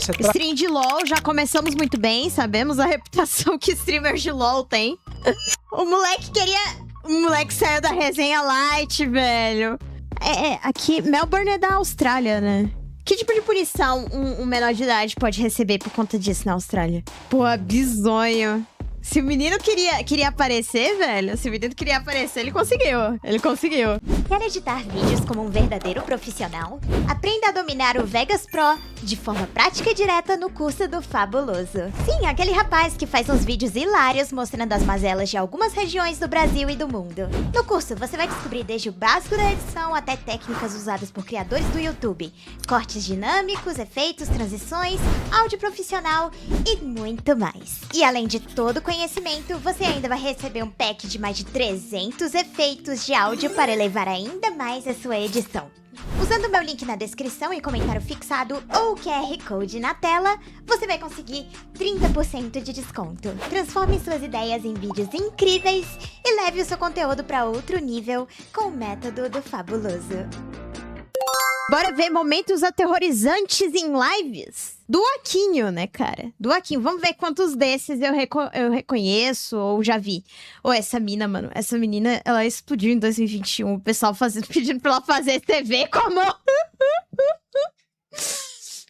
Stream de LOL, já começamos muito bem, sabemos a reputação que streamers de LOL tem. O moleque saiu da resenha light, velho. Aqui, Melbourne é da Austrália, né? Que tipo de punição um menor de idade pode receber por conta disso na Austrália? Pô, bizonho. Se o menino queria aparecer, velho, ele conseguiu. Quer editar vídeos como um verdadeiro profissional? Aprenda a dominar o Vegas Pro de forma prática e direta no curso do Fabuloso. Sim, aquele rapaz que faz uns vídeos hilários mostrando as mazelas de algumas regiões do Brasil e do mundo. No curso, você vai descobrir desde o básico da edição até técnicas usadas por criadores do YouTube, cortes dinâmicos, efeitos, transições, áudio profissional e muito mais. E além de todo o conhecimento, você ainda vai receber um pack de mais de 300 efeitos de áudio para elevar ainda mais a sua edição. Usando o meu link na descrição e comentário fixado ou o QR Code na tela, você vai conseguir 30% de desconto. Transforme suas ideias em vídeos incríveis e leve o seu conteúdo para outro nível com o método do Fabuloso. Bora ver momentos aterrorizantes em lives do Aquinho, né, cara? Do Aquinho. Vamos ver quantos desses eu reconheço ou já vi. Ou essa mina, mano. Essa menina, ela explodiu em 2021. O pessoal pedindo pra ela fazer TV com a mão.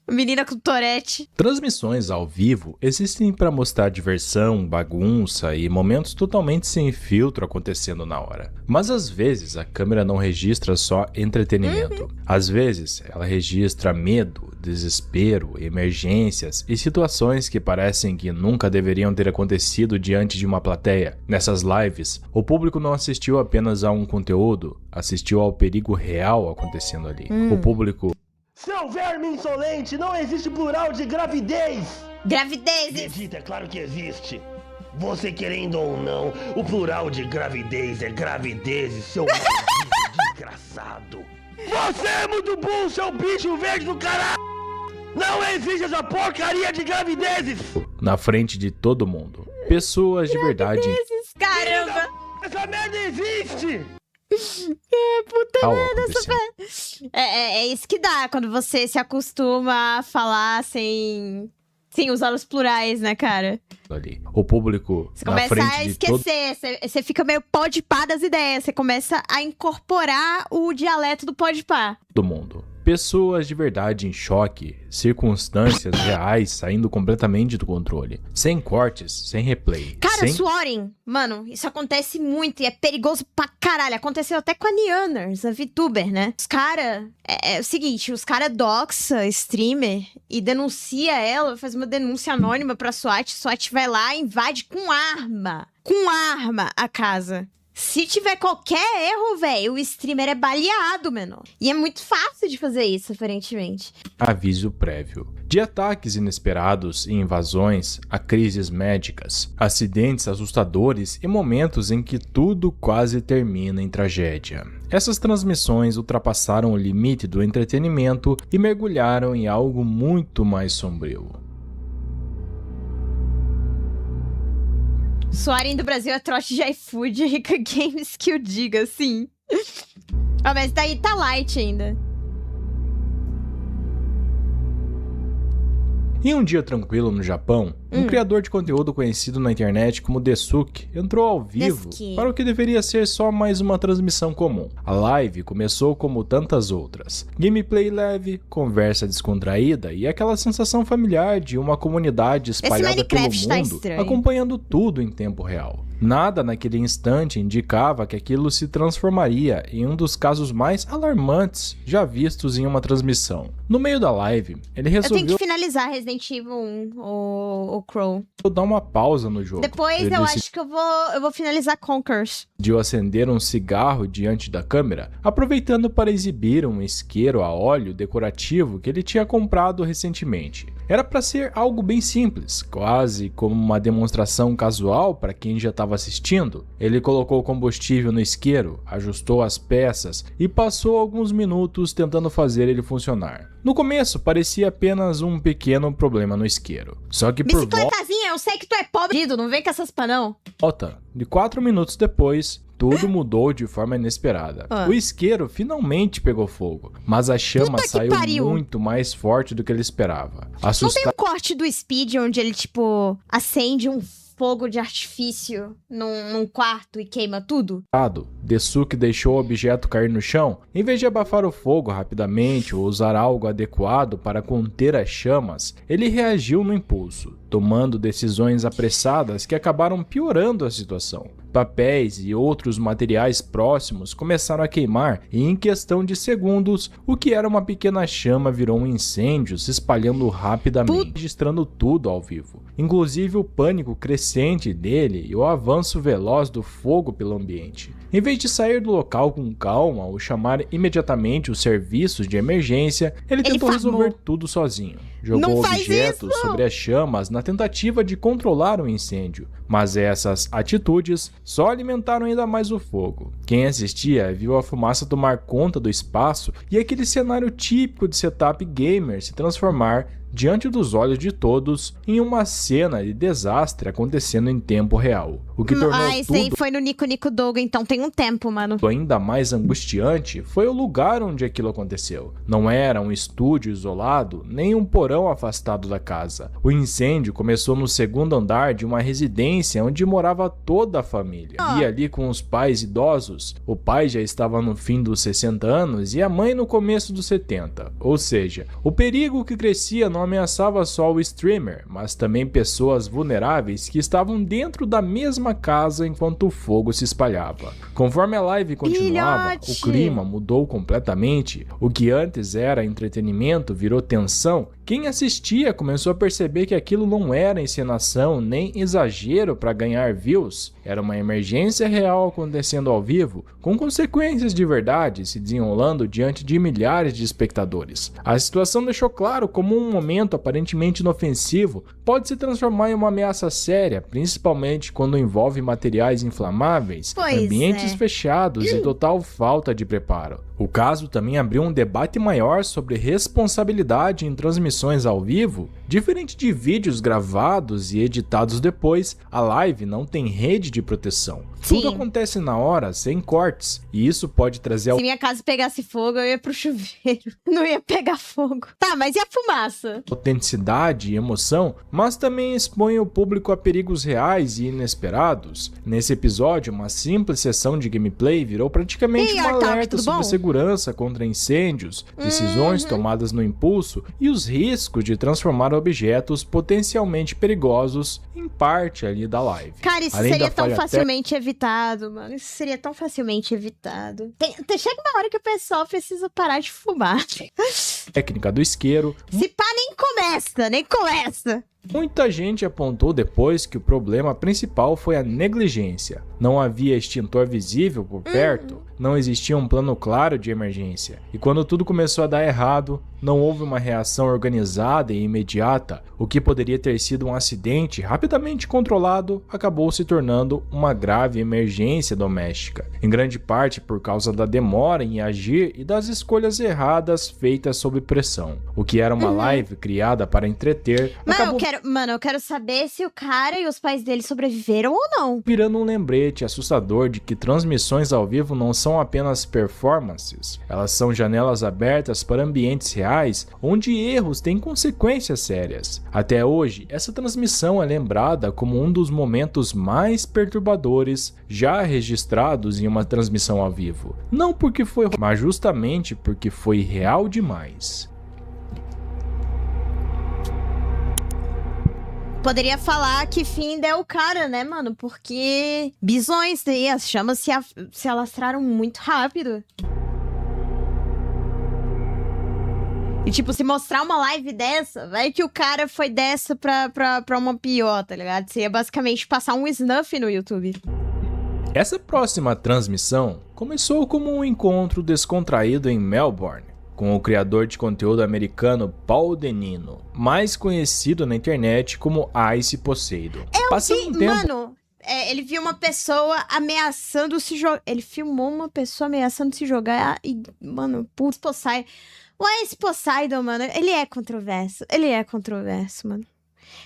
Menina com Tourette. Transmissões ao vivo existem para mostrar diversão, bagunça e momentos totalmente sem filtro acontecendo na hora. Mas às vezes a câmera não registra só entretenimento. Às vezes ela registra medo, desespero, emergências e situações que parecem que nunca deveriam ter acontecido diante de uma plateia. Nessas lives, o público não assistiu apenas a um conteúdo, assistiu ao perigo real acontecendo ali. O público... Seu verme insolente, não existe plural de gravidez! Gravidezes! Acredita, é claro que existe. Você querendo ou não, o plural de gravidez é gravidezes, seu maldito desgraçado. Você é muito burro, seu bicho verde do caralho! Não existe essa porcaria de gravidezes! Na frente de todo mundo. Pessoas de verdade... Caramba! Essa merda existe! Puta merda, é isso que dá quando você se acostuma a falar sem usar os plurais, né, cara? Ali. O público você na começa frente a de esquecer, você fica meio podpá das ideias, você começa a incorporar o dialeto do podpá. todo mundo. Pessoas de verdade em choque, circunstâncias reais saindo completamente do controle. Sem cortes, sem replay. Cara, Suorin, mano, isso acontece muito e é perigoso pra caralho. Aconteceu até com a Nianners, a VTuber, né? Os caras, é o seguinte, os caras doxa streamer e denuncia ela, faz uma denúncia anônima pra SWAT vai lá e invade com arma a casa. Se tiver qualquer erro, velho, o streamer é baleado, menor. E é muito fácil de fazer isso, aparentemente. Aviso prévio. De ataques inesperados e invasões a crises médicas, acidentes assustadores e momentos em que tudo quase termina em tragédia. Essas transmissões ultrapassaram o limite do entretenimento e mergulharam em algo muito mais sombrio. Suarin do Brasil é trote de iFood, Rica Games que o diga, sim. Ah, mas daí tá light ainda. Em um dia tranquilo no Japão, um criador de conteúdo conhecido na internet como Desuki entrou ao vivo para o que deveria ser só mais uma transmissão comum. A live começou como tantas outras. Gameplay leve, conversa descontraída e aquela sensação familiar de uma comunidade espalhada pelo mundo, acompanhando tudo em tempo real. Nada naquele instante indicava que aquilo se transformaria em um dos casos mais alarmantes já vistos em uma transmissão. No meio da live, ele resolveu... Eu tenho que finalizar Resident Evil 1, o Crow. Dar uma pausa no jogo. Depois eu acho que eu vou finalizar Conquers. De acender um cigarro diante da câmera, aproveitando para exibir um isqueiro a óleo decorativo que ele tinha comprado recentemente. Era para ser algo bem simples, quase como uma demonstração casual para quem já estava assistindo. Ele colocou combustível no isqueiro, ajustou as peças e passou alguns minutos tentando fazer ele funcionar. No começo parecia apenas um pequeno problema no isqueiro. Só que por Bicicletazinha, eu sei que tu é pobre, não vem com essas pá não. volta de 4 minutos depois, tudo mudou de forma inesperada. O isqueiro finalmente pegou fogo, mas a chama saiu muito mais forte do que ele esperava. Não tem um corte do Speed onde ele, tipo, acende um fogo de artifício num quarto e queima tudo? Desuke deixou o objeto cair no chão. Em vez de abafar o fogo rapidamente ou usar algo adequado para conter as chamas, ele reagiu no impulso, tomando decisões apressadas que acabaram piorando a situação. Papéis e outros materiais próximos começaram a queimar e em questão de segundos, o que era uma pequena chama virou um incêndio se espalhando rapidamente, registrando tudo ao vivo. Inclusive o pânico crescente dele e o avanço veloz do fogo pelo ambiente. Em vez de sair do local com calma ou chamar imediatamente os serviços de emergência, ele tentou resolver tudo sozinho. Jogou objetos sobre as chamas na tentativa de controlar o incêndio, mas essas atitudes só alimentaram ainda mais o fogo. Quem assistia viu a fumaça tomar conta do espaço e aquele cenário típico de setup gamer se transformar diante dos olhos de todos em uma cena de desastre acontecendo em tempo real. O que tornou isso aí foi no Nico Nico Dogo, então tem um tempo, mano. Ainda mais angustiante foi o lugar onde aquilo aconteceu. Não era um estúdio isolado, nem um porão afastado da casa. O incêndio começou no segundo andar de uma residência onde morava toda a família. E ali com os pais idosos. O pai já estava no fim dos 60 anos e a mãe no começo dos 70. Ou seja, o perigo que crescia não ameaçava só o streamer, mas também pessoas vulneráveis que estavam dentro da mesma casa enquanto o fogo se espalhava. Conforme a live continuava, o clima mudou completamente. O que antes era entretenimento virou tensão. Quem assistia começou a perceber que aquilo não era encenação nem exagero para ganhar views. Era uma emergência real acontecendo ao vivo, com consequências de verdade se desenrolando diante de milhares de espectadores. A situação deixou claro como um momento aparentemente inofensivo pode se transformar em uma ameaça séria, principalmente quando envolve materiais inflamáveis, ambientes fechados e total falta de preparo. O caso também abriu um debate maior sobre responsabilidade em transmissões ao vivo. Diferente de vídeos gravados e editados depois, a live não tem rede de proteção. Tudo acontece na hora, sem cortes, e isso pode trazer... Se minha casa pegasse fogo, eu ia pro chuveiro. Não ia pegar fogo. Tá, mas e a fumaça? Autenticidade e emoção, mas também expõe o público a perigos reais e inesperados. Nesse episódio, uma simples sessão de gameplay virou praticamente um alerta sobre segurança contra incêndios, decisões tomadas no impulso e os riscos de transformar objetos potencialmente perigosos em parte ali da live. Cara, isso seria tão facilmente evitado, mano. Isso seria tão facilmente evitado. Chega uma hora que o pessoal precisa parar de fumar. Técnica do isqueiro. Se pá, nem começa. Muita gente apontou depois que o problema principal foi a negligência. Não havia extintor visível por perto, não existia um plano claro de emergência. E quando tudo começou a dar errado, não houve uma reação organizada e imediata. O que poderia ter sido um acidente rapidamente controlado acabou se tornando uma grave emergência doméstica. Em grande parte por causa da demora em agir e das escolhas erradas feitas sob pressão. O que era uma live criada para entreter, eu quero saber se o cara e os pais dele sobreviveram ou não. Virando um lembrete assustador de que transmissões ao vivo não são apenas performances. Elas são janelas abertas para ambientes reais, onde erros têm consequências sérias. Até hoje, essa transmissão é lembrada como um dos momentos mais perturbadores já registrados em uma transmissão ao vivo. Não porque foi, mas justamente porque foi real demais. Poderia falar que fim deu o cara, né, mano? Porque bisões daí, as chamas se alastraram muito rápido. E tipo, se mostrar uma live dessa, vai que o cara foi dessa pra uma pior, tá ligado? Você ia basicamente passar um snuff no YouTube. Essa próxima transmissão começou como um encontro descontraído em Melbourne, com o criador de conteúdo americano Paul Denino, mais conhecido na internet como Ice Poseidon. Mano, ele viu uma pessoa ameaçando se jogar. Ele filmou uma pessoa ameaçando se jogar e, mano, putz, Poseidon. O Ice Poseidon, mano, ele é controverso, mano.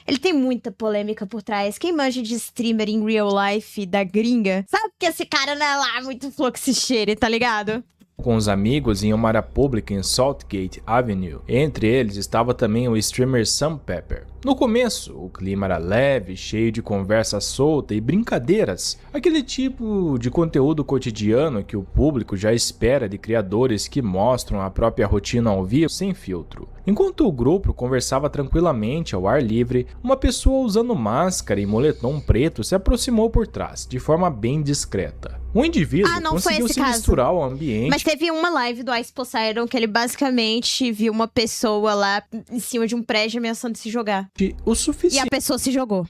Ele tem muita polêmica por trás. Quem manja de streamer em real life da gringa, sabe que esse cara não é lá muito fluxicheiro, tá ligado? Com os amigos em uma área pública em Saltgate Avenue. Entre eles estava também o streamer Sam Pepper. No começo, o clima era leve, cheio de conversa solta e brincadeiras, aquele tipo de conteúdo cotidiano que o público já espera de criadores que mostram a própria rotina ao vivo sem filtro. Enquanto o grupo conversava tranquilamente ao ar livre, uma pessoa usando máscara e moletom preto se aproximou por trás, de forma bem discreta. O indivíduo conseguiu se misturar ao ambiente. Mas teve uma live do Ice Poseidon que ele basicamente viu uma pessoa lá em cima de um prédio ameaçando se jogar. O suficiente. E a pessoa se jogou.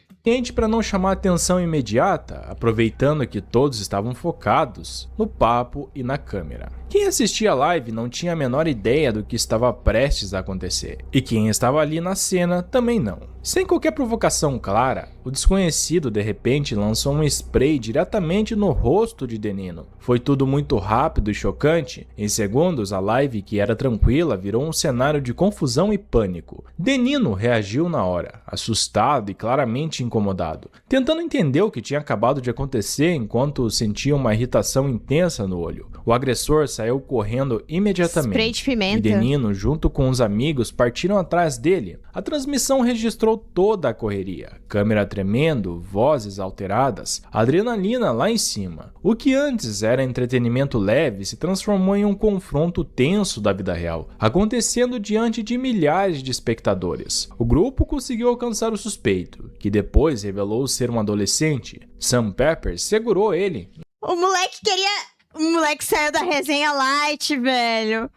Para não chamar atenção imediata, aproveitando que todos estavam focados no papo e na câmera. Quem assistia a live não tinha a menor ideia do que estava prestes a acontecer, e quem estava ali na cena também não. Sem qualquer provocação clara, o desconhecido de repente lançou um spray diretamente no rosto de Denino. Foi tudo muito rápido e chocante. Em segundos, a live, que era tranquila, virou um cenário de confusão e pânico. Denino reagiu na hora, assustado e claramente incomodado, tentando entender o que tinha acabado de acontecer enquanto sentia uma irritação intensa no olho. O agressor saiu correndo imediatamente. Spray de pimenta. E Denino, junto com os amigos, partiram atrás dele. A transmissão registrou toda a correria. Câmera tremendo, vozes alteradas, adrenalina lá em cima. O que antes era entretenimento leve se transformou em um confronto tenso da vida real, acontecendo diante de milhares de espectadores. O grupo conseguiu alcançar o suspeito, que depois revelou ser um adolescente. Sam Pepper segurou ele. O moleque saiu da resenha light, velho.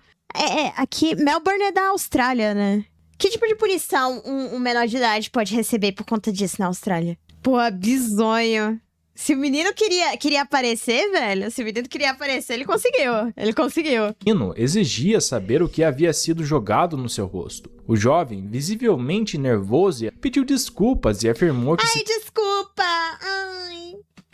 Aqui, Melbourne é da Austrália, né? Que tipo de punição um menor de idade pode receber por conta disso na Austrália? Pô, bizonho. Se o menino queria aparecer, velho, ele conseguiu. Ele conseguiu. O menino exigia saber o que havia sido jogado no seu rosto. O jovem, visivelmente nervoso, pediu desculpas e afirmou que desculpa!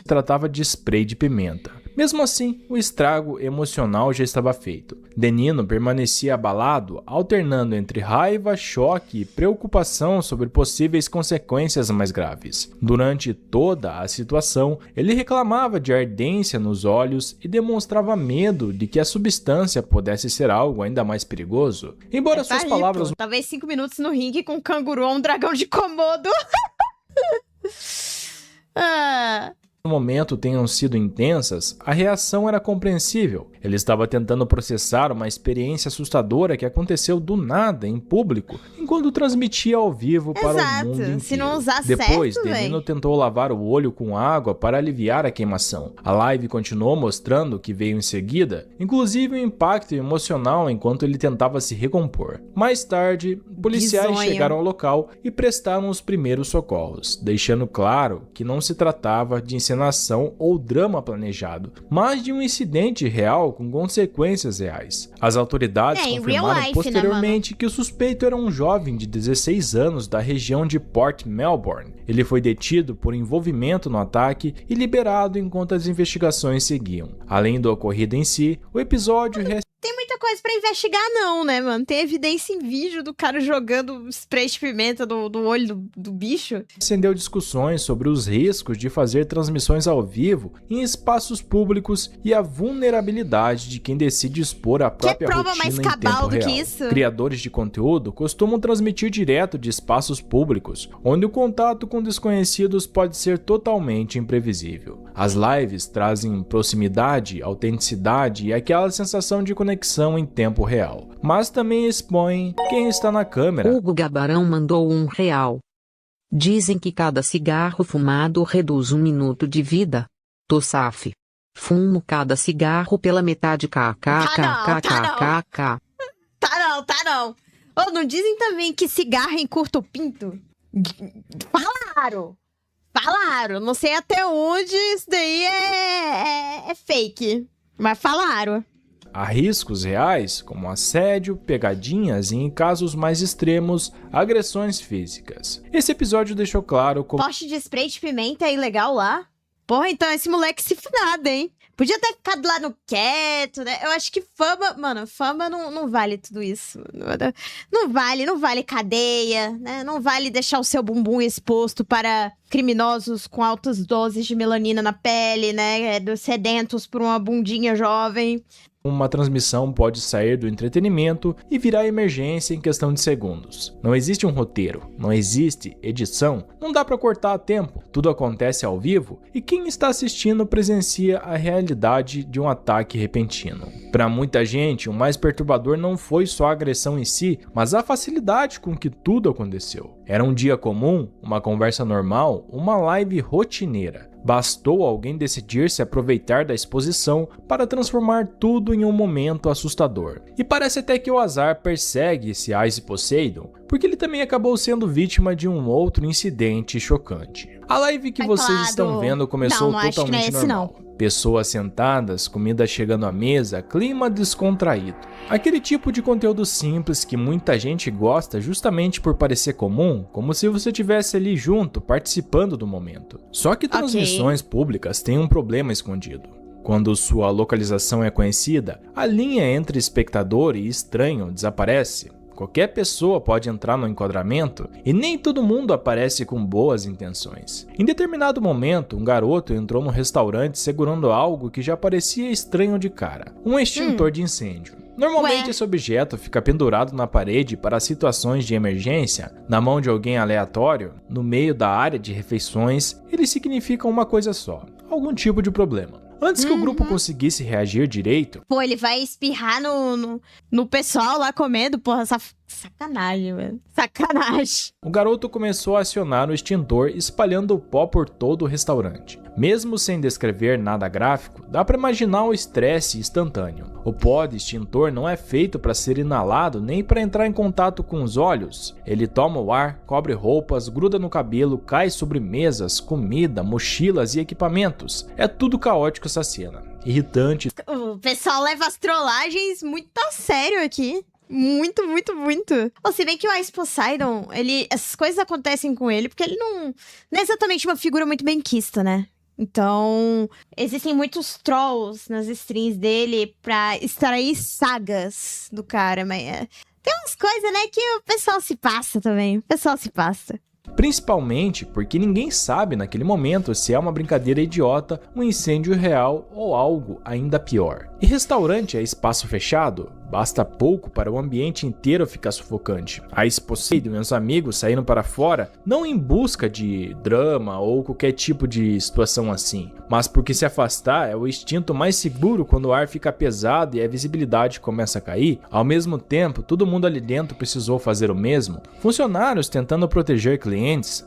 se tratava de spray de pimenta. Mesmo assim, o estrago emocional já estava feito. Denino permanecia abalado, alternando entre raiva, choque e preocupação sobre possíveis consequências mais graves. Durante toda a situação, ele reclamava de ardência nos olhos e demonstrava medo de que a substância pudesse ser algo ainda mais perigoso. Embora suas palavras... Talvez 5 minutos no ringue com um canguru ou um dragão de Komodo. No momento tenham sido intensas, a reação era compreensível. Ele estava tentando processar uma experiência assustadora que aconteceu do nada em público, enquanto transmitia ao vivo para o mundo inteiro. Se não usar Depois, certo, Denino tentou lavar o olho com água para aliviar a queimação. A live continuou mostrando o que veio em seguida, inclusive o impacto emocional enquanto ele tentava se recompor. Mais tarde, policiais chegaram ao local e prestaram os primeiros socorros, deixando claro que não se tratava de encenação ou drama planejado, mas de um incidente real com consequências reais. As autoridades confirmaram posteriormente que o suspeito era um jovem de 16 anos da região de Port Melbourne. Ele foi detido por envolvimento no ataque e liberado enquanto as investigações seguiam. Além do ocorrido em si, o episódio tem muita coisa pra investigar não, né, mano? Tem evidência em vídeo do cara jogando spray de pimenta do olho do bicho. Acendeu discussões sobre os riscos de fazer transmissões ao vivo em espaços públicos e a vulnerabilidade de quem decide expor a própria rotina mais em cabal tempo real. Que isso? Criadores de conteúdo costumam transmitir direto de espaços públicos, onde o contato com desconhecidos pode ser totalmente imprevisível. As lives trazem proximidade, autenticidade e aquela sensação de conexão em tempo real, mas também expõem quem está na câmera. Hugo Gabarão mandou R$1. Dizem que cada cigarro fumado reduz 1 minuto de vida. Tô saf. Fumo cada cigarro pela metade kkkkkk. Tá não. Oh, não dizem também que cigarro encurta o pinto? Falaram. Não sei até onde isso daí é fake, mas falaram. Há riscos reais, como assédio, pegadinhas e, em casos mais extremos, agressões físicas. Esse episódio deixou claro como... Poste de spray de pimenta é ilegal lá? Porra, então esse moleque se nada, hein? Podia ter ficado lá no quieto, né? Eu acho que fama, mano, fama não vale tudo isso. Não vale cadeia, né? Não vale deixar o seu bumbum exposto para criminosos com altas doses de melanina na pele, né? Sedentos por uma bundinha jovem. Uma transmissão pode sair do entretenimento e virar emergência em questão de segundos. Não existe um roteiro, não existe edição, não dá para cortar a tempo, tudo acontece ao vivo e quem está assistindo presencia a realidade de um ataque repentino. Para muita gente, o mais perturbador não foi só a agressão em si, mas a facilidade com que tudo aconteceu. Era um dia comum, uma conversa normal, uma live rotineira. Bastou alguém decidir se aproveitar da exposição para transformar tudo em um momento assustador. E parece até que o azar persegue esse Ice Poseidon, porque ele também acabou sendo vítima de um outro incidente chocante. A live que vocês estão vendo começou totalmente normal. Pessoas sentadas, comida chegando à mesa, clima descontraído. Aquele tipo de conteúdo simples que muita gente gosta justamente por parecer comum, como se você estivesse ali junto, participando do momento. Só que transmissões públicas têm um problema escondido. Quando sua localização é conhecida, a linha entre espectador e estranho desaparece. Qualquer pessoa pode entrar no enquadramento e nem todo mundo aparece com boas intenções. Em determinado momento, um garoto entrou no restaurante segurando algo que já parecia estranho de cara, um extintor de incêndio. Normalmente esse objeto fica pendurado na parede para situações de emergência, na mão de alguém aleatório, no meio da área de refeições, ele significa uma coisa só, algum tipo de problema. Antes que o grupo conseguisse reagir direito... Pô, ele vai espirrar no pessoal lá comendo, porra, sacanagem, velho. Sacanagem. O garoto começou a acionar o extintor, espalhando o pó por todo o restaurante. Mesmo sem descrever nada gráfico, dá para imaginar o estresse instantâneo. O pó de extintor não é feito para ser inalado nem para entrar em contato com os olhos. Ele toma o ar, cobre roupas, gruda no cabelo, cai sobre mesas, comida, mochilas e equipamentos. É tudo caótico essa cena. Irritante. O pessoal leva as trollagens muito a sério aqui. Muito, muito, muito. Ou se bem que o Ice Poseidon, essas coisas acontecem com ele porque ele não é exatamente uma figura muito benquista, né? Então, existem muitos trolls nas streams dele pra extrair sagas do cara, mas tem umas coisas, né, que o pessoal se passa também. O pessoal se passa. Principalmente porque ninguém sabe naquele momento se é uma brincadeira idiota, um incêndio real ou algo ainda pior. E restaurante é espaço fechado? Basta pouco para o ambiente inteiro ficar sufocante. Ice Poseidon e os amigos saíram para fora não em busca de drama ou qualquer tipo de situação assim, mas porque se afastar é o instinto mais seguro quando o ar fica pesado e a visibilidade começa a cair. Ao mesmo tempo, todo mundo ali dentro precisou fazer o mesmo. Funcionários tentando proteger clientes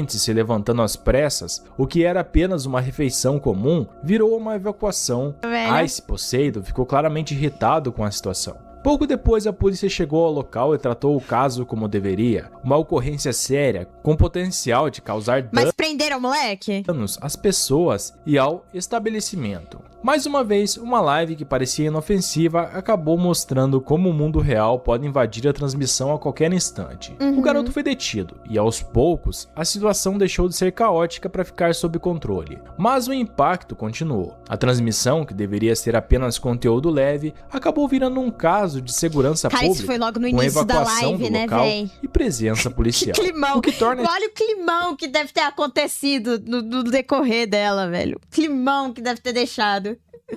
se levantando às pressas, o que era apenas uma refeição comum virou uma evacuação. Ice Poseidon ficou claramente irritado com a situação. Pouco depois, a polícia chegou ao local e tratou o caso como deveria. Uma ocorrência séria, com potencial de causar Mas prenderam o moleque? danos às pessoas e ao estabelecimento. Mais uma vez, uma live que parecia inofensiva acabou mostrando como o mundo real pode invadir a transmissão a qualquer instante. O garoto foi detido e, aos poucos, a situação deixou de ser caótica para ficar sob controle. Mas o impacto continuou. A transmissão, que deveria ser apenas conteúdo leve, acabou virando um caso de segurança pública, isso foi logo no com início da evacuação live, do né, local véi? e presença policial. Que climão. O que torna Olha o climão que deve ter acontecido no decorrer dela, velho. O climão que deve ter deixado.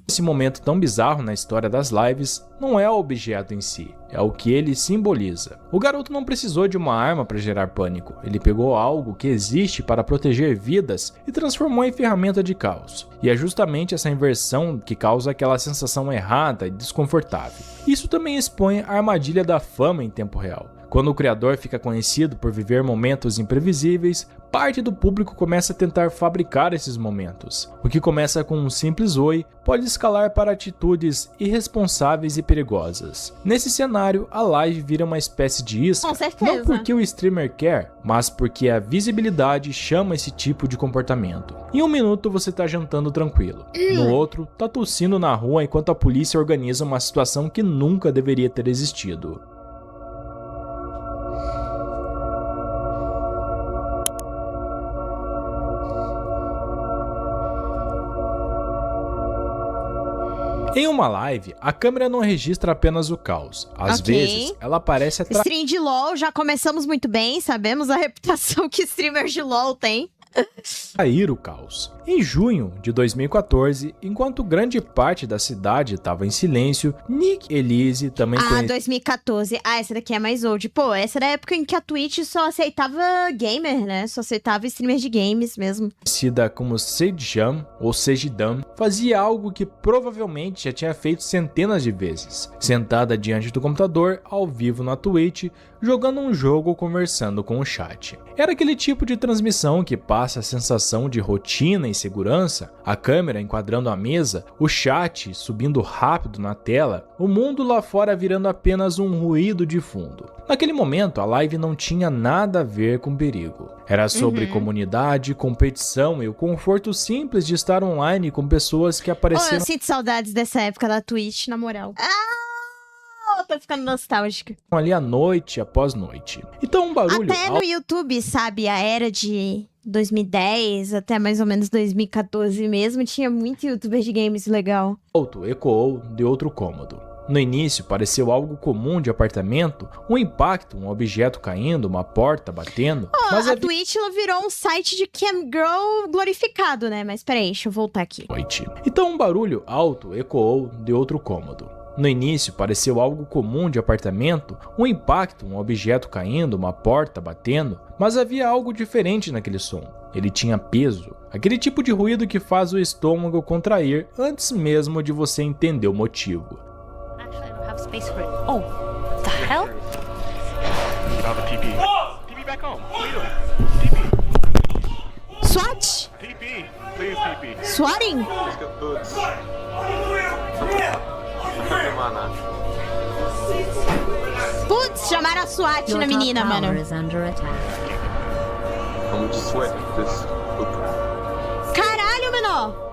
esse momento tão bizarro na história das lives não é o objeto em si, é o que ele simboliza. O garoto não precisou de uma arma para gerar pânico, ele pegou algo que existe para proteger vidas e transformou em ferramenta de caos. E é justamente essa inversão que causa aquela sensação errada e desconfortável. Isso também expõe a armadilha da fama em tempo real. Quando o criador fica conhecido por viver momentos imprevisíveis, parte do público começa a tentar fabricar esses momentos. O que começa com um simples oi pode escalar para atitudes irresponsáveis e perigosas. Nesse cenário, a live vira uma espécie de isca, Com certeza. não porque o streamer quer, mas porque a visibilidade chama esse tipo de comportamento. Em um minuto você tá jantando tranquilo, no outro tá tossindo na rua enquanto a polícia organiza uma situação que nunca deveria ter existido. Em uma live, a câmera não registra apenas o caos. Às vezes, ela aparece atrás. Stream de LoL, já começamos muito bem, sabemos a reputação que streamers de LoL têm. Trair o caos. Em junho de 2014, enquanto grande parte da cidade estava em silêncio, Nick Elise também 2014. Essa daqui é mais old. Pô, essa era a época em que a Twitch só aceitava gamer, né? Só aceitava streamers de games mesmo. Conhecida como Sejam ou Sejidam, fazia algo que provavelmente já tinha feito centenas de vezes. Sentada diante do computador, ao vivo na Twitch, jogando um jogo ou conversando com o chat. Era aquele tipo de transmissão que passa a sensação de rotina e segurança, a câmera enquadrando a mesa, o chat subindo rápido na tela, o mundo lá fora virando apenas um ruído de fundo. Naquele momento, a live não tinha nada a ver com perigo. Era sobre comunidade, competição e o conforto simples de estar online com pessoas que apareceram... Eu sinto saudades dessa época da Twitch, na moral. Tô ficando nostálgica. Ali à noite após noite. Então um barulho... Até no YouTube, sabe, a era de 2010 até mais ou menos 2014 mesmo, tinha muito youtuber de games legal. Alto ecoou de outro cômodo. No início pareceu algo comum de apartamento, um impacto, um objeto caindo, uma porta batendo. Mas a Twitch ela virou um site de camgirl glorificado, né? Mas peraí, deixa eu voltar aqui. Então um barulho alto ecoou de outro cômodo. No início pareceu algo comum de apartamento, um impacto, um objeto caindo, uma porta batendo, mas havia algo diferente naquele som. Ele tinha peso, aquele tipo de ruído que faz o estômago contrair antes mesmo de você entender o motivo. SWAT? Swatting? Putz, chamaram a SWAT na menina, mano. Caralho, menor!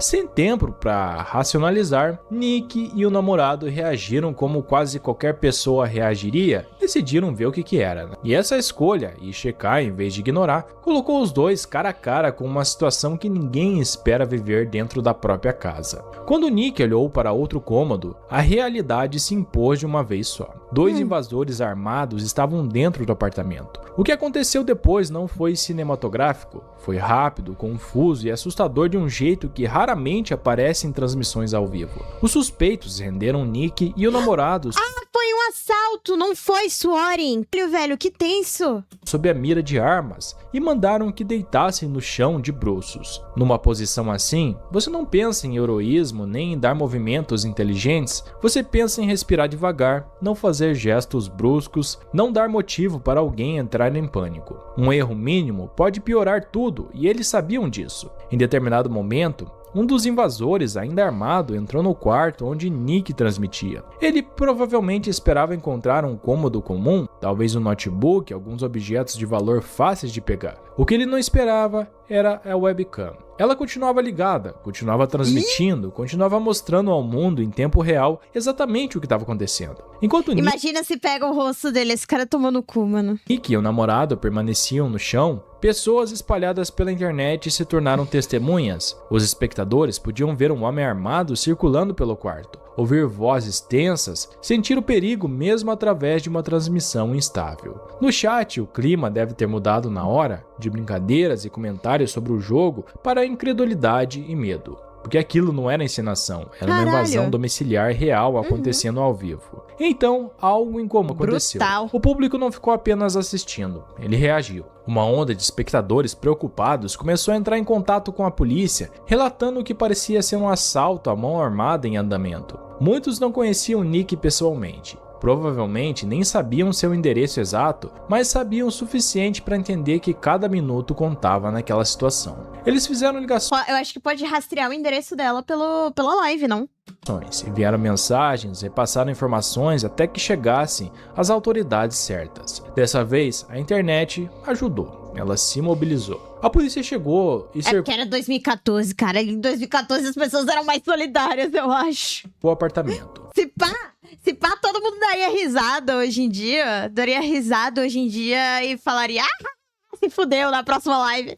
Sem tempo para racionalizar, Nick e o namorado reagiram como quase qualquer pessoa reagiria, decidiram ver o que era. Né? E essa escolha, e checar em vez de ignorar, colocou os dois cara a cara com uma situação que ninguém espera viver dentro da própria casa. Quando Nick olhou para outro cômodo, a realidade se impôs de uma vez só. Dois invasores armados estavam dentro do apartamento. O que aconteceu depois não foi cinematográfico, foi rápido, confuso e assustador de um jeito que raramente aparece em transmissões ao vivo. Os suspeitos renderam Nick e o namorado... Foi um assalto, não foi swatting. Velho, que tenso. Sob a mira de armas e mandaram que deitassem no chão de bruços. Numa posição assim, você não pensa em heroísmo nem em dar movimentos inteligentes, você pensa em respirar devagar, não fazer gestos bruscos, não dar motivo para alguém entrar em pânico. Um erro mínimo pode piorar tudo e eles sabiam disso. Em determinado momento, um dos invasores, ainda armado, entrou no quarto onde Nick transmitia. Ele provavelmente esperava encontrar um cômodo comum, talvez um notebook, alguns objetos de valor fáceis de pegar. O que ele não esperava era a webcam. Ela continuava ligada, continuava transmitindo, continuava mostrando ao mundo em tempo real exatamente o que estava acontecendo. Enquanto Imagina se pega o rosto dele, esse cara tomou no cu, mano. Nick e o namorado permaneciam no chão, pessoas espalhadas pela internet se tornaram testemunhas. Os espectadores podiam ver um homem armado circulando pelo quarto, ouvir vozes tensas, sentir o perigo mesmo através de uma transmissão instável. No chat, o clima deve ter mudado na hora, de brincadeiras e comentários sobre o jogo para incredulidade e medo. Porque aquilo não era encenação, era uma invasão domiciliar real acontecendo ao vivo. Então, algo incomum aconteceu. Brutal. O público não ficou apenas assistindo, ele reagiu. Uma onda de espectadores preocupados começou a entrar em contato com a polícia, relatando o que parecia ser um assalto à mão armada em andamento. Muitos não conheciam Nick pessoalmente. Provavelmente nem sabiam seu endereço exato, mas sabiam o suficiente para entender que cada minuto contava naquela situação. Eles fizeram ligações. Eu acho que pode rastrear o endereço dela pela live, não? Enviaram mensagens, repassaram informações até que chegassem às autoridades certas. Dessa vez, a internet ajudou. Ela se mobilizou. A polícia chegou e cercou... porque era 2014, cara. Em 2014 as pessoas eram mais solidárias, eu acho. O apartamento. Se pá, todo mundo daria risada hoje em dia. Daria risada hoje em dia e falaria... se fudeu na próxima live.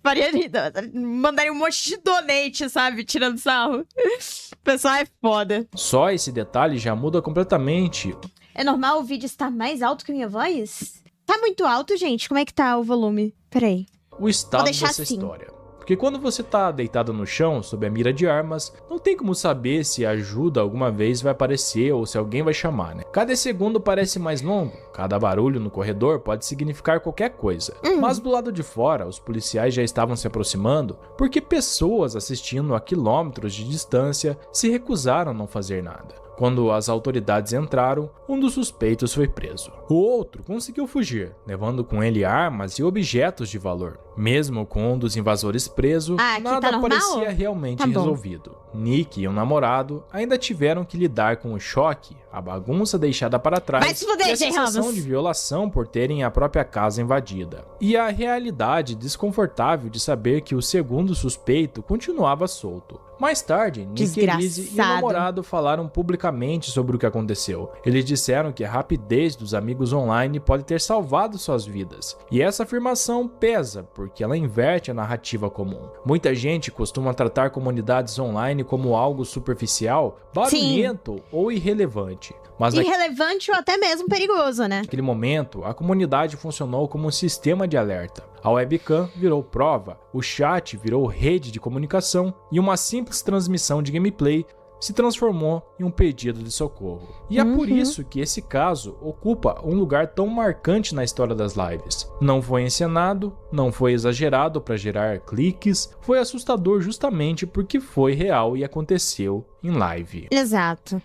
Mandaria um monte de donate, sabe? Tirando sarro. O pessoal é foda. Só esse detalhe já muda completamente. É normal o vídeo estar mais alto que a minha voz? Tá muito alto, gente? Como é que tá o volume? Peraí. O estado dessa assim. história. Porque quando você tá deitado no chão, sob a mira de armas, não tem como saber se a ajuda alguma vez vai aparecer ou se alguém vai chamar, né? Cada segundo parece mais longo, cada barulho no corredor pode significar qualquer coisa. Mas do lado de fora, os policiais já estavam se aproximando porque pessoas assistindo a quilômetros de distância se recusaram a não fazer nada. Quando as autoridades entraram, um dos suspeitos foi preso. O outro conseguiu fugir, levando com ele armas e objetos de valor. Mesmo com um dos invasores preso, nada parecia realmente resolvido. Nick e o namorado ainda tiveram que lidar com o choque, a bagunça deixada para trás e a sensação de violação por terem a própria casa invadida. E a realidade desconfortável de saber que o segundo suspeito continuava solto. Mais tarde, Nick, Elise e o namorado falaram publicamente sobre o que aconteceu. Eles disseram que a rapidez dos amigos online pode ter salvado suas vidas. E essa afirmação pesa, porque ela inverte a narrativa comum. Muita gente costuma tratar comunidades online como algo superficial, barulhento ou irrelevante. Mas irrelevante ou até mesmo perigoso, né? Naquele momento, a comunidade funcionou como um sistema de alerta. A webcam virou prova, o chat virou rede de comunicação e uma simples transmissão de gameplay se transformou em um pedido de socorro. E é por isso que esse caso ocupa um lugar tão marcante na história das lives. Não foi encenado, não foi exagerado para gerar cliques, foi assustador justamente porque foi real e aconteceu em live. Exato.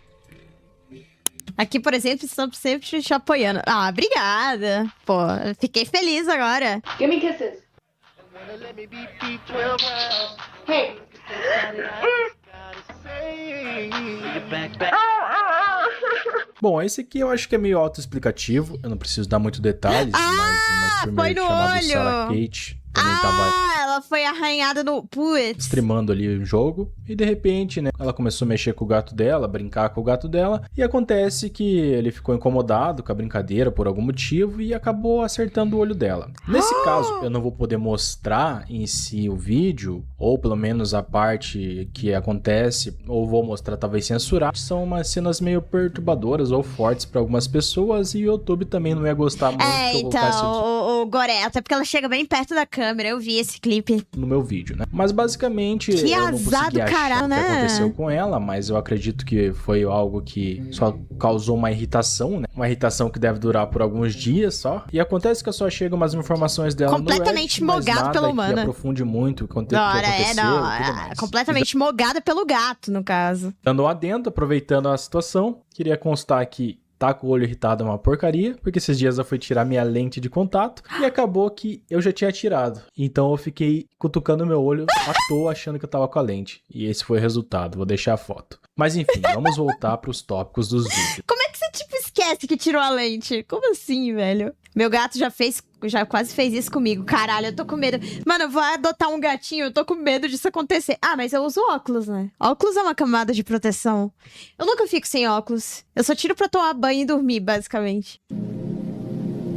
Aqui, por exemplo, estamos sempre te apoiando. Ah, obrigada. Pô, fiquei feliz agora. Give me kisses. Hey. Bom, esse aqui eu acho que é meio autoexplicativo. Eu não preciso dar muito detalhes, mas uma streamer chamada Sarah Kate também tava ela foi arranhada no... Putz. Streamando ali o jogo. E de repente, né, ela começou a mexer com o gato dela, brincar com o gato dela. E acontece que ele ficou incomodado com a brincadeira por algum motivo e acabou acertando o olho dela. Nesse caso, eu não vou poder mostrar em si o vídeo, ou pelo menos a parte que acontece, ou vou mostrar talvez censurar. São umas cenas meio perturbadoras ou fortes para algumas pessoas e o YouTube também não ia gostar muito que eu colocasse o Goré, até porque ela chega bem perto da câmera, eu vi esse clipe. No meu vídeo, né? Mas basicamente que eu não azar consegui do achar caralho, o né? que aconteceu com ela, mas eu acredito que foi algo que só causou uma irritação, né? Uma irritação que deve durar por alguns dias só. E acontece que eu só chego umas informações dela completamente no Reddit, mogado pelo humano. Que aprofunde muito o que aconteceu completamente mogada pelo gato, no caso. Dando um adendo, aproveitando a situação, queria constar que tá com o olho irritado é uma porcaria, porque esses dias eu fui tirar minha lente de contato e acabou que eu já tinha tirado. Então eu fiquei cutucando meu olho à toa achando que eu tava com a lente. E esse foi o resultado, vou deixar a foto. Mas enfim, vamos voltar pros tópicos dos vídeos. Como é que você, esquece que tirou a lente? Como assim, velho? Meu gato já quase fez isso comigo. Caralho, eu tô com medo. Mano, eu vou adotar um gatinho, eu tô com medo disso acontecer. Ah, mas eu uso óculos, né? Óculos é uma camada de proteção. Eu nunca fico sem óculos. Eu só tiro pra tomar banho e dormir, basicamente.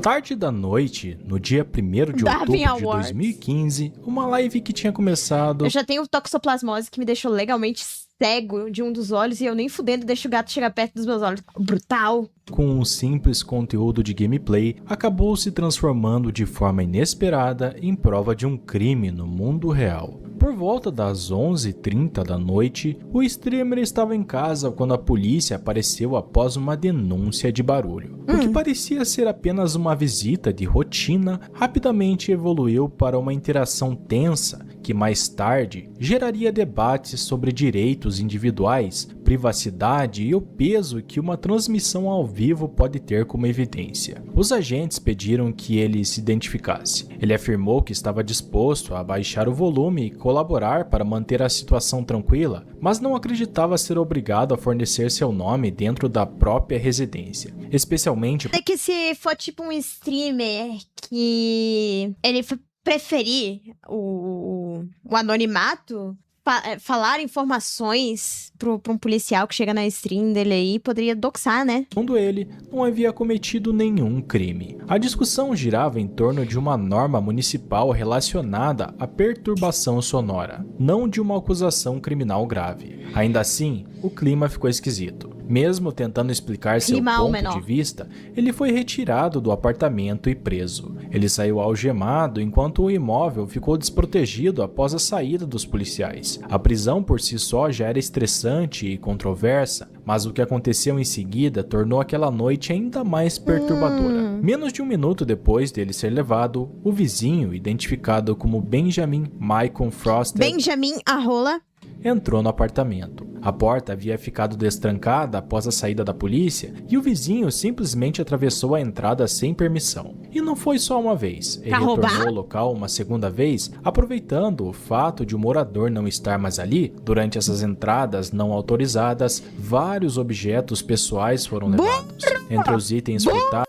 Tarde da noite, no dia 1º de outubro de 2015, uma live que tinha começado... Eu já tenho toxoplasmose que me deixou legalmente cego de um dos olhos e eu nem fudendo deixo o gato chegar perto dos meus olhos. Brutal. Com um simples conteúdo de gameplay, acabou se transformando de forma inesperada em prova de um crime no mundo real. Por volta das 11h30 da noite, o streamer estava em casa quando a polícia apareceu após uma denúncia de barulho. O que parecia ser apenas uma visita de rotina, rapidamente evoluiu para uma interação tensa que mais tarde geraria debates sobre direitos individuais, privacidade e o peso que uma transmissão ao vivo pode ter como evidência. Os agentes pediram que ele se identificasse. Ele afirmou que estava disposto a baixar o volume e colaborar para manter a situação tranquila, mas não acreditava ser obrigado a fornecer seu nome dentro da própria residência, especialmente... É que se for tipo um streamer que ele preferir o anonimato, falar informações pra um policial que chega na stream dele aí poderia doxar, né? Segundo ele, não havia cometido nenhum crime. A discussão girava em torno de uma norma municipal relacionada à perturbação sonora, não de uma acusação criminal grave. Ainda assim, o clima ficou esquisito. Mesmo tentando explicar seu ponto de vista, ele foi retirado do apartamento e preso. Ele saiu algemado enquanto o imóvel ficou desprotegido após a saída dos policiais. A prisão por si só já era estressante e controversa, mas o que aconteceu em seguida tornou aquela noite ainda mais perturbadora. Menos de um minuto depois dele ser levado, o vizinho, identificado como Benjamin Michael Frosted, Benjamin Arrola, entrou no apartamento. A porta havia ficado destrancada após a saída da polícia e o vizinho simplesmente atravessou a entrada sem permissão. E não foi só uma vez. Ele retornou ao local uma segunda vez, aproveitando o fato de o morador não estar mais ali. Durante essas entradas não autorizadas, vários objetos pessoais foram levados. Entre os itens furtados,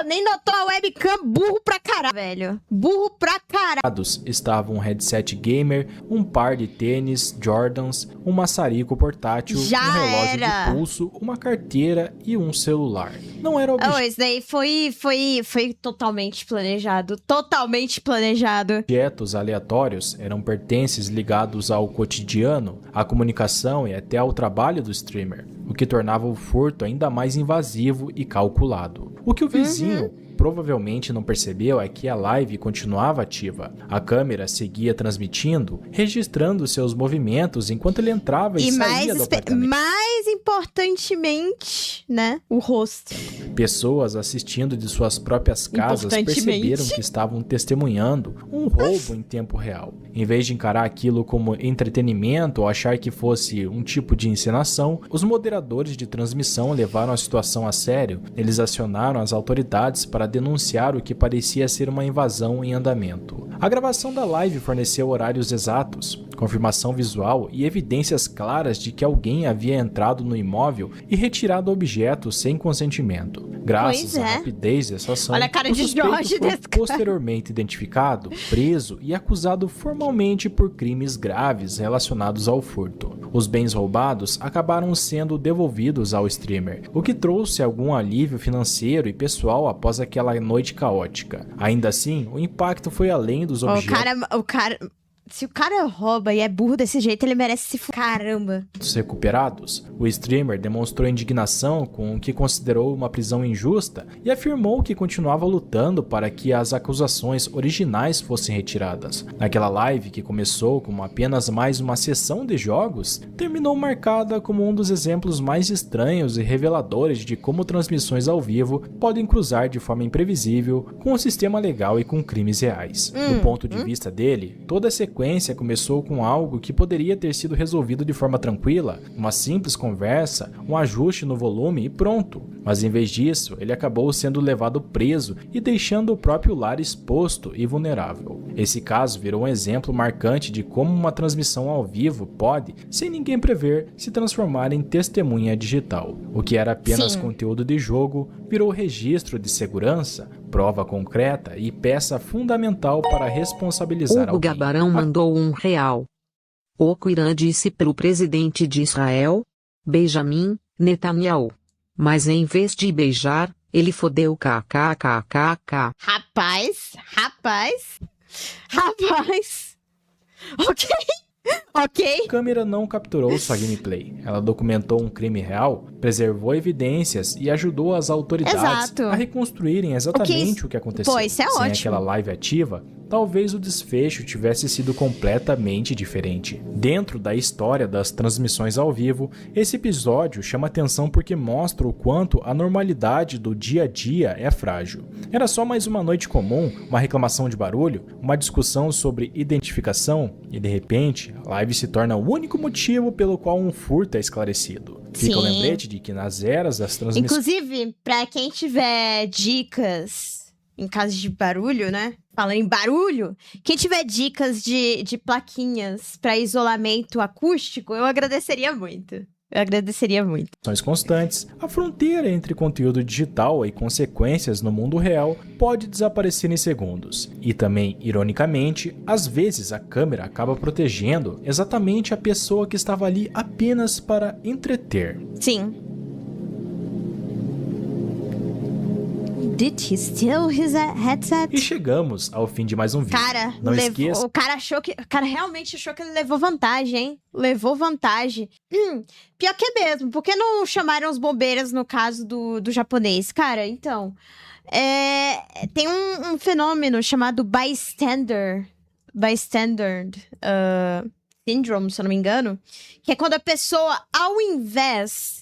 nem notou a webcam, burro pra caralho, velho. Burro pra caralho. Estavam um headset gamer, um par de tênis Jordans, um maçarico portátil, um relógio de pulso, uma carteira e um celular. Não era isso daí foi totalmente planejado. Totalmente planejado. Objetos aleatórios eram pertences ligados ao cotidiano, à comunicação e até ao trabalho do streamer, o que tornava o furto ainda mais invasivo e calculado. O que o vizinho provavelmente não percebeu é que a live continuava ativa. A câmera seguia transmitindo, registrando seus movimentos enquanto ele entrava e saía do apartamento. Mais importantemente, né, o rosto. Pessoas assistindo de suas próprias casas perceberam que estavam testemunhando um roubo em tempo real. Em vez de encarar aquilo como entretenimento ou achar que fosse um tipo de encenação, os moderadores de transmissão levaram a situação a sério. Eles acionaram as autoridades para denunciar o que parecia ser uma invasão em andamento. A gravação da live forneceu horários exatos, confirmação visual e evidências claras de que alguém havia entrado no imóvel e retirado objetos sem consentimento. Graças à rapidez dessa ação, o suspeito foi posteriormente identificado, preso e acusado formalmente por crimes graves relacionados ao furto. Os bens roubados acabaram sendo devolvidos ao streamer, o que trouxe algum alívio financeiro e pessoal após aquela noite caótica. Ainda assim, o impacto foi além dos objetos. Se o cara rouba e é burro desse jeito, ele merece se caramba. Recuperados, o streamer demonstrou indignação com o que considerou uma prisão injusta e afirmou que continuava lutando para que as acusações originais fossem retiradas. Naquela live, que começou como apenas mais uma sessão de jogos, terminou marcada como um dos exemplos mais estranhos e reveladores de como transmissões ao vivo podem cruzar de forma imprevisível com o sistema legal e com crimes reais. Do ponto de vista dele, toda a sequência começou com algo que poderia ter sido resolvido de forma tranquila, uma simples conversa, um ajuste no volume e pronto. Mas em vez disso, ele acabou sendo levado preso e deixando o próprio lar exposto e vulnerável. Esse caso virou um exemplo marcante de como uma transmissão ao vivo pode, sem ninguém prever, se transformar em testemunha digital. O que era apenas conteúdo de jogo virou registro de segurança, prova concreta e peça fundamental para responsabilizar alguém. O Gabarão mandou R$1. O Irã disse para o presidente de Israel, Benjamin Netanyahu. Mas em vez de beijar, ele fodeu kkkk. Rapaz. Ok. A câmera não capturou sua gameplay. Ela documentou um crime real, preservou evidências e ajudou as autoridades a reconstruírem exatamente o que aconteceu. Isso é Sem ótimo. aquela live ativa, talvez o desfecho tivesse sido completamente diferente. Dentro da história das transmissões ao vivo, esse episódio chama atenção porque mostra o quanto a normalidade do dia a dia é frágil. Era só mais uma noite comum, uma reclamação de barulho, uma discussão sobre identificação e, de repente, a live se torna o único motivo pelo qual um furto é esclarecido. Fica o lembrete de que nas eras das transmissões... Inclusive, pra quem tiver dicas em caso de barulho, né? Falando em barulho, quem tiver dicas de plaquinhas pra isolamento acústico, eu agradeceria muito. Eu agradeceria muito. Constantes, a fronteira entre conteúdo digital e consequências no mundo real pode desaparecer em segundos. E também, ironicamente, às vezes a câmera acaba protegendo exatamente a pessoa que estava ali apenas para entreter. Sim. Did he steal his headset? E chegamos ao fim de mais um vídeo. Cara, não esqueça... o cara realmente achou que ele levou vantagem, hein? Levou vantagem. Pior que é mesmo. Por que não chamaram os bombeiros no caso do japonês? Cara, então... tem um fenômeno chamado bystander syndrome, se eu não me engano. Que é quando a pessoa, ao invés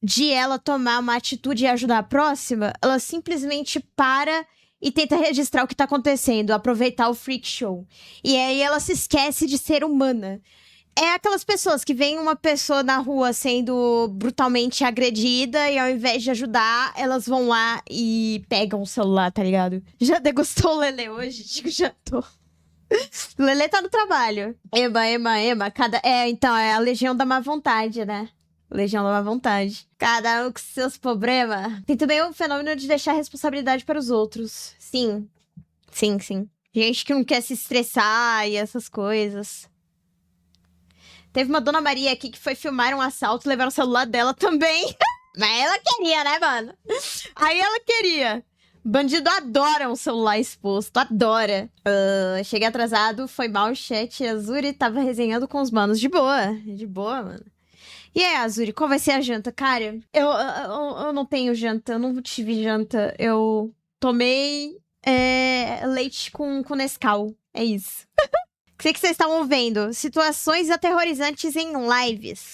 de ela tomar uma atitude e ajudar a próxima, ela simplesmente para e tenta registrar o que tá acontecendo, aproveitar o freak show. E aí ela se esquece de ser humana. É aquelas pessoas que veem uma pessoa na rua sendo brutalmente agredida e ao invés de ajudar, elas vão lá e pegam o celular, tá ligado? Já degustou o Lelê hoje? Digo, já tô. O Lelê tá no trabalho. Ema. Então, é a legião da má vontade, né? Legião da má vontade. Cada um com seus problemas. Tem também o fenômeno de deixar a responsabilidade para os outros. Sim. Gente que não quer se estressar e essas coisas. Teve uma Dona Maria aqui que foi filmar um assalto e levaram o celular dela também. Mas ela queria, né, mano? Aí ela queria. Bandido adora um celular exposto, adora. Cheguei atrasado, foi mal o chat. A Azuri tava resenhando com os manos. De boa, mano. E aí, Azuri, qual vai ser a janta? Cara, eu não tenho janta, eu não tive janta. Eu tomei leite com Nescau, é isso. O que vocês estavam vendo? Situações aterrorizantes em lives.